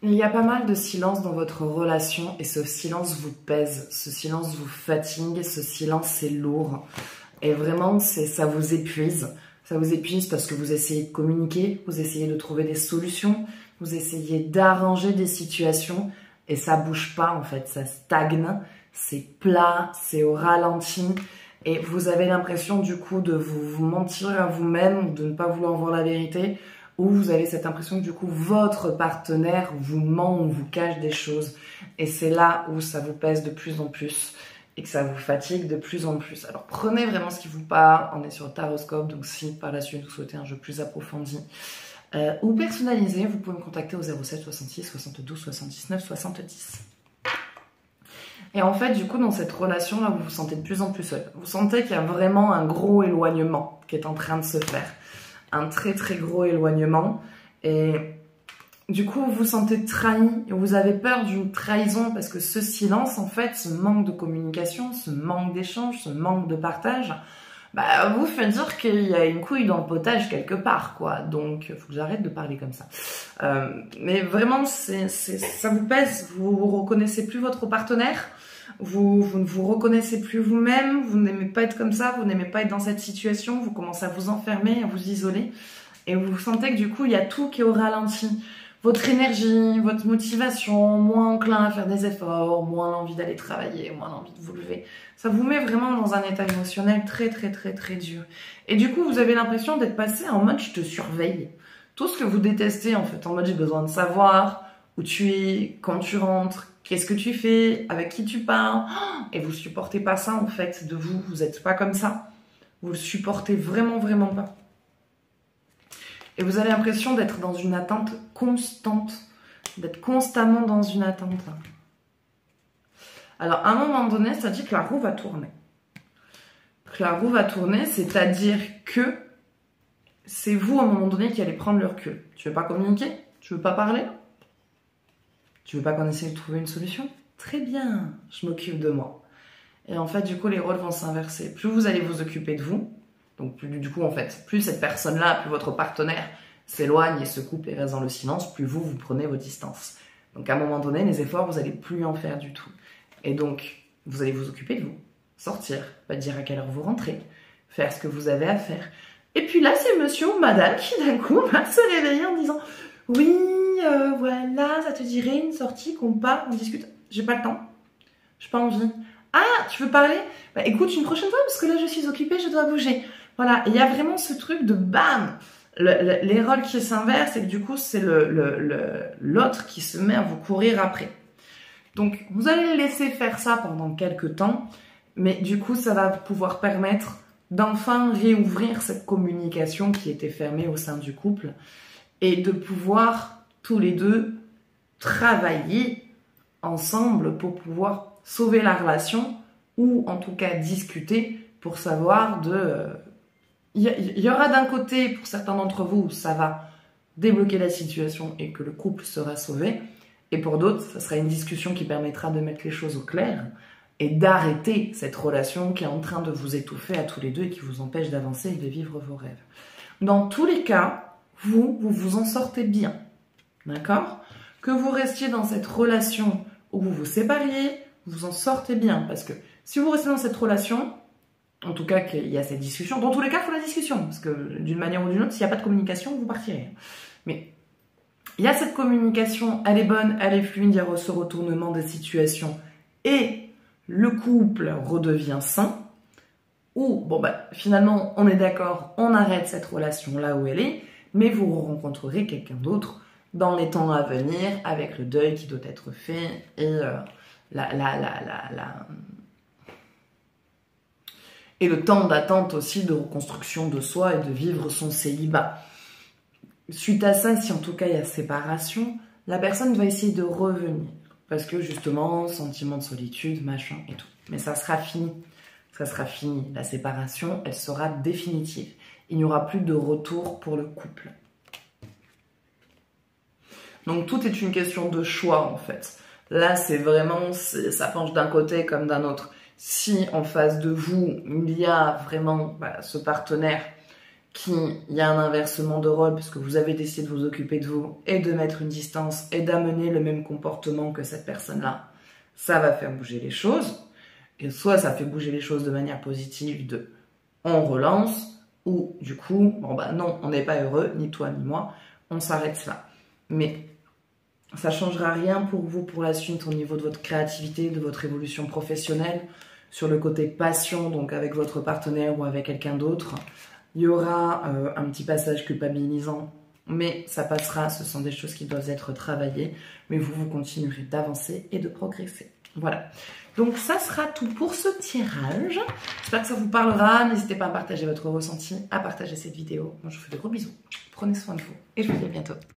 Il y a pas mal de silence dans votre relation et ce silence vous pèse, ce silence vous fatigue, ce silence c'est lourd. Et vraiment, ça vous épuise. Ça vous épuise parce que vous essayez de communiquer, vous essayez de trouver des solutions, vous essayez d'arranger des situations et ça bouge pas en fait, ça stagne, c'est plat, c'est au ralenti et vous avez l'impression du coup de vous mentir à vous-même, de ne pas vouloir voir la vérité, ou vous avez cette impression que du coup votre partenaire vous ment ou vous cache des choses et c'est là où ça vous pèse de plus en plus et que ça vous fatigue de plus en plus. Alors prenez vraiment ce qui vous parle, on est sur Taroscope, donc si par la suite vous souhaitez un jeu plus approfondi ou personnalisé, vous pouvez me contacter au 07 66 72 79 70. Et en fait, du coup, dans cette relation-là, vous vous sentez de plus en plus seul. Vous sentez qu'il y a vraiment un gros éloignement qui est en train de se faire. Un très très gros éloignement. Et du coup, vous vous sentez trahi. Et vous avez peur d'une trahison parce que ce silence, en fait, ce manque de communication, ce manque d'échange, ce manque de partage, bah, vous fait dire qu'il y a une couille dans le potage quelque part, quoi. Donc, faut que j'arrête de parler comme ça. Mais vraiment, ça vous pèse. Vous reconnaissez plus votre partenaire. Vous ne vous reconnaissez plus vous-même. Vous n'aimez pas être comme ça. Vous n'aimez pas être dans cette situation. Vous commencez à vous enfermer, à vous isoler. Et vous sentez que du coup, il y a tout qui est au ralenti. Votre énergie, votre motivation, moins enclin à faire des efforts, moins l'envie d'aller travailler, moins l'envie de vous lever. Ça vous met vraiment dans un état émotionnel très très très très dur. Et du coup, vous avez l'impression d'être passé en mode je te surveille. Tout ce que vous détestez en fait, en mode j'ai besoin de savoir où tu es, quand tu rentres, qu'est-ce que tu fais, avec qui tu parles. Et vous supportez pas ça en fait de vous, vous êtes pas comme ça. Vous le supportez vraiment vraiment pas. Et vous avez l'impression d'être dans une attente constante, d'être constamment dans une attente. Alors, à un moment donné, ça dit que la roue va tourner. Que la roue va tourner, c'est-à-dire que c'est vous, à un moment donné, qui allez prendre le recul. Tu veux pas communiquer? Tu veux pas parler? Tu veux pas qu'on essaye de trouver une solution? Très bien, je m'occupe de moi. Et en fait, du coup, les rôles vont s'inverser. Plus vous allez vous occuper de vous, donc du coup, en fait, plus cette personne-là, plus votre partenaire s'éloigne et se coupe et reste dans le silence, plus vous prenez vos distances. Donc à un moment donné, les efforts, vous n'allez plus en faire du tout. Et donc, vous allez vous occuper de vous, sortir, pas dire à quelle heure vous rentrez, faire ce que vous avez à faire. Et puis là, c'est monsieur ou madame qui d'un coup va se réveiller en disant « Oui, voilà, ça te dirait une sortie, qu'on part, on discute. J'ai pas le temps, j'ai pas envie. Ah, tu veux parler? Bah écoute, une prochaine fois, parce que là, je suis occupée, je dois bouger. » Voilà, il y a vraiment ce truc de bam. Les rôles qui s'inversent et que du coup, c'est l'autre qui se met à vous courir après. Donc, vous allez laisser faire ça pendant quelques temps, mais du coup, ça va pouvoir permettre d'enfin réouvrir cette communication qui était fermée au sein du couple et de pouvoir tous les deux travailler ensemble pour pouvoir sauver la relation ou en tout cas discuter pour savoir il y aura d'un côté, pour certains d'entre vous, ça va débloquer la situation et que le couple sera sauvé. Et pour d'autres, ça sera une discussion qui permettra de mettre les choses au clair et d'arrêter cette relation qui est en train de vous étouffer à tous les deux et qui vous empêche d'avancer et de vivre vos rêves. Dans tous les cas, vous vous en sortez bien. D'accord? Que vous restiez dans cette relation où vous vous sépariez, vous en sortez bien. Parce que si vous restez dans cette relation, en tout cas qu'il y a cette discussion, dans tous les cas, il faut la discussion. Parce que d'une manière ou d'une autre, s'il n'y a pas de communication, vous partirez. Mais il y a cette communication, elle est bonne, elle est fluide, il y a ce retournement des situations. Et le couple redevient sain. Ou, bon bah, finalement, on est d'accord, on arrête cette relation là où elle est, mais vous rencontrerez quelqu'un d'autre dans les temps à venir, avec le deuil qui doit être fait, et et le temps d'attente aussi de reconstruction de soi et de vivre son célibat. Suite à ça, si en tout cas il y a séparation, la personne va essayer de revenir. Parce que justement, sentiment de solitude, machin et tout. Mais ça sera fini. Ça sera fini. La séparation, elle sera définitive. Il n'y aura plus de retour pour le couple. Donc tout est une question de choix en fait. Là, c'est vraiment, ça penche d'un côté comme d'un autre. Si en face de vous, il y a vraiment ce partenaire qu'il y a un inversement de rôle parce que vous avez décidé de vous occuper de vous et de mettre une distance et d'amener le même comportement que cette personne-là, ça va faire bouger les choses. Et soit ça fait bouger les choses de manière positive de on relance, ou du coup, bon bah non, on n'est pas heureux, ni toi ni moi, on s'arrête là. Mais ça changera rien pour vous pour la suite au niveau de votre créativité, de votre évolution professionnelle, sur le côté passion, donc avec votre partenaire ou avec quelqu'un d'autre. Il y aura un petit passage culpabilisant, mais ça passera, ce sont des choses qui doivent être travaillées, mais vous continuerez d'avancer et de progresser. Voilà. Donc ça sera tout pour ce tirage. J'espère que ça vous parlera. N'hésitez pas à partager votre ressenti, à partager cette vidéo. Moi, je vous fais de gros bisous. Prenez soin de vous et je vous dis à bientôt.